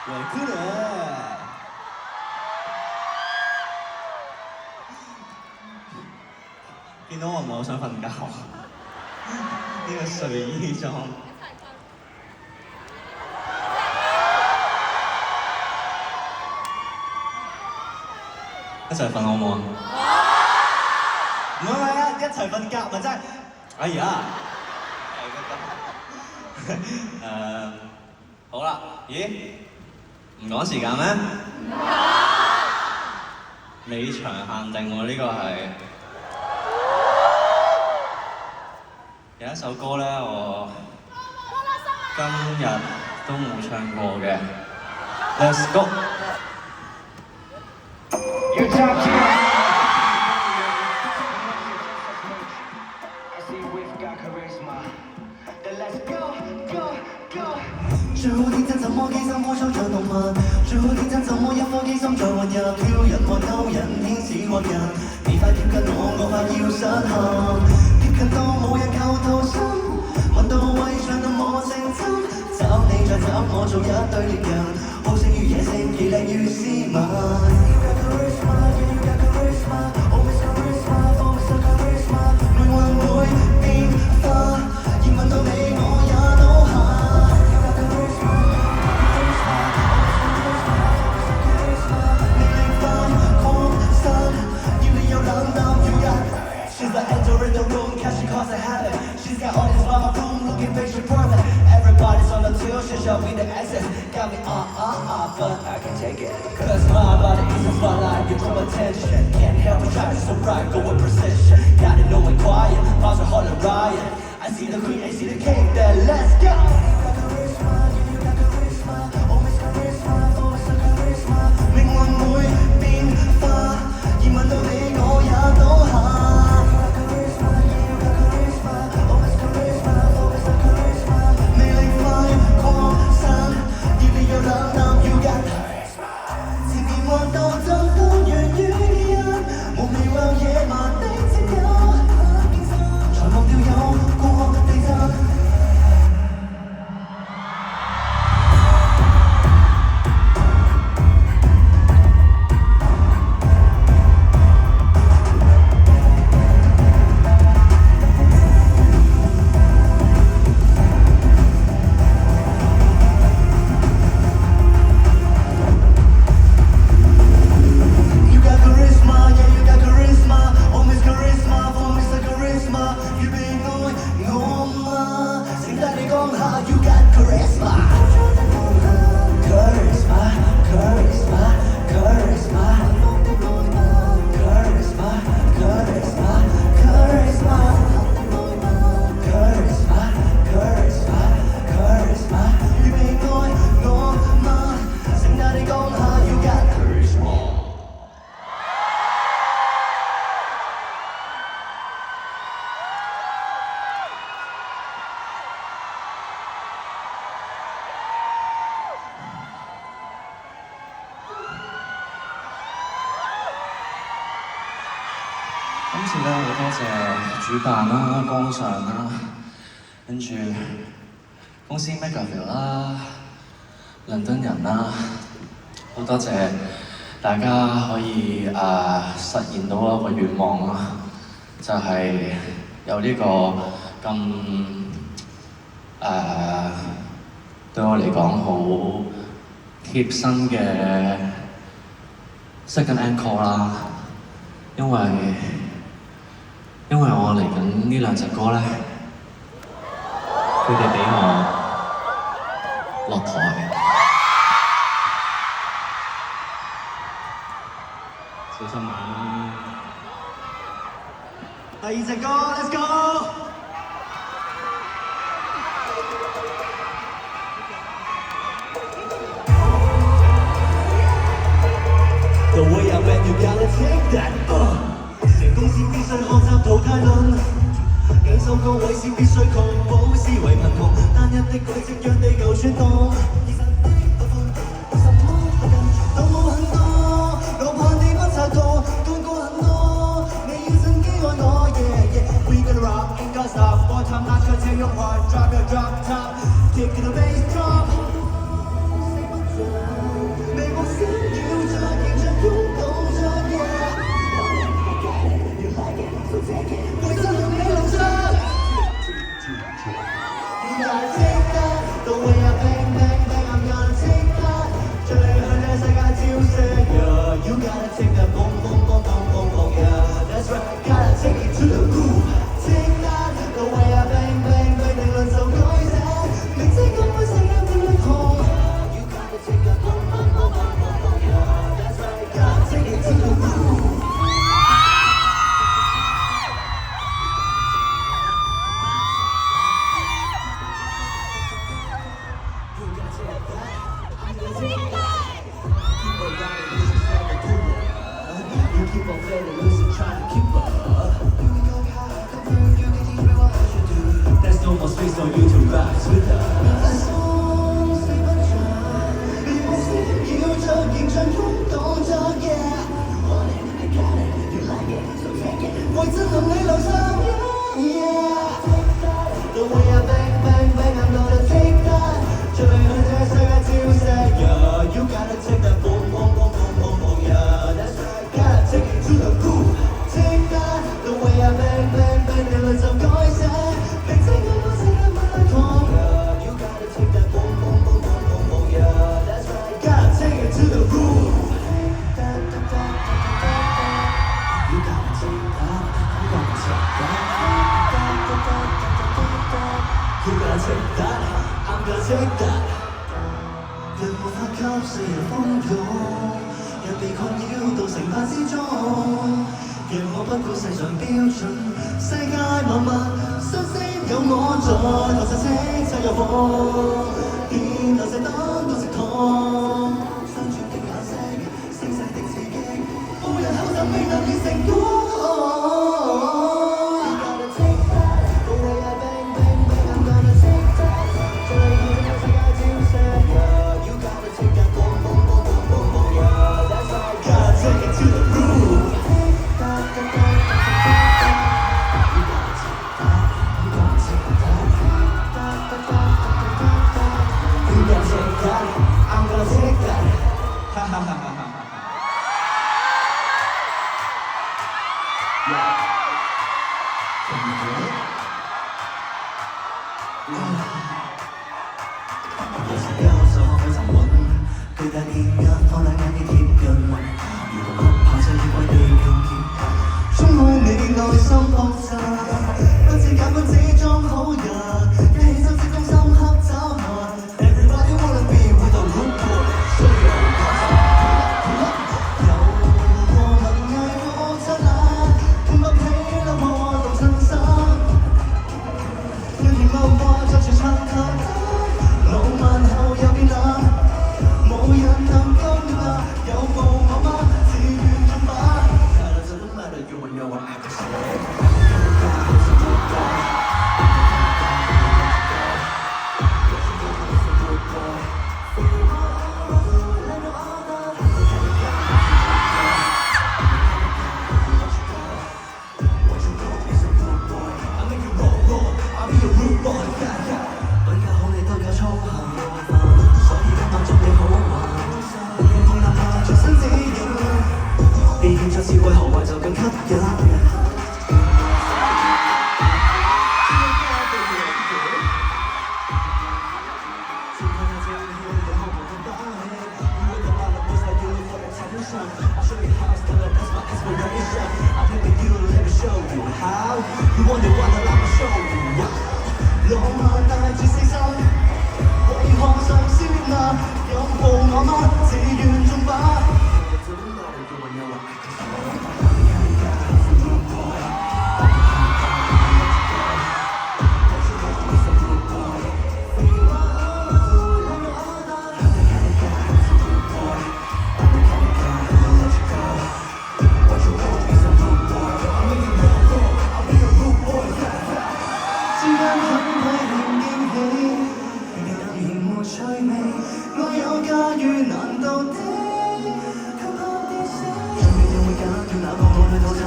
왜 그래?見到我唔係好想瞓覺，呢個睡衣裝。一齊瞓好唔好啊？唔係啊，一齊瞓覺咪真係，哎呀！好啦，咦？唔趕時間咩？唔趕。尾場限定喎，呢個係。有一首歌咧，我今日都冇唱過嘅。Let's go。最好天真怎麼機心開創像動物，最好天真怎麼一顆機心在混入，挑人和勾引天使惡人，你快貼近我，我快要失陷，貼近到冇人求逃生，問到圍牆到我成真，找你再找我做一對獵人，好勝如野性，奇麗如斯文。命運會變化，熱吻到你我也倒下。She's the angel in the room, can she cause a habit? She's got all this mama room, looking picture perfect. Everybody's on the tilt, she show me the access. Got me but I can take it. Cause my body is a spotlight, you draw attention. Can't help but try to so right, go with precision. Gotta know it quiet, pause a whole riot. I see the queen, I see the king, then let's go. You got charisma, oh Miss Charisma, oh Miss Charisma. 命運會變化，熱吻到你我也倒下。前面橫道就到遠遠嘅人，無微望野蠻的佔有，才忘掉有過地震。今次咧好多謝主辦啦、光上啦，跟住公司 Megaville 啦、倫敦人啦，好多謝大家可以實現到一個願望啦，就係有呢個咁對我嚟講好貼身嘅 second encore 啦，因為我嚟緊呢兩隻歌咧，佢哋俾我落台，小心玩啦！第二隻歌 ，Let's go！ The way I bet you gotta take that。成功先必須學習淘汰論，兩首歌位先必須確保思維貧窮，單一的軌跡讓地球轉動。都冇很多，我怕你不察覺，講過很多，你要趁機愛我 ，We gonna rock, ain't gonna stop, boy time not gonna tear your heart, drop your drop top, kick to the bass drop。法給世人蜂擁，若被困擾到成敗之中，讓我不顧世上標準，世界萬物相識有我在，流逝叱咤有風，連流逝燈都直通，相處的眼色，聲勢的刺激，無人口就未能練成功。巨大電壓放大眼已貼近，如同黑豹車於歸地強健，充滿你內心複雜，不知假君只裝好人，一起收拾中深刻找尋。Everybody wanna be with a rude boy， 需要有過文藝和燦爛，滿腹喜樂和動襯衫，要甜蜜話作住唱得浪漫後又變冷。冇人能夠了啦，有冇我嗎？自願作罷。It doesn't matter, you will know what I can say。再試為何壞就更吸引。浪漫帶住死心，為何常笑納？擁抱我嗎？自願縱吧。我有駕馭難度的吸客電視，將要會假叫哪個我去到他，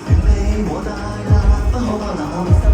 完美和大難不可包攬。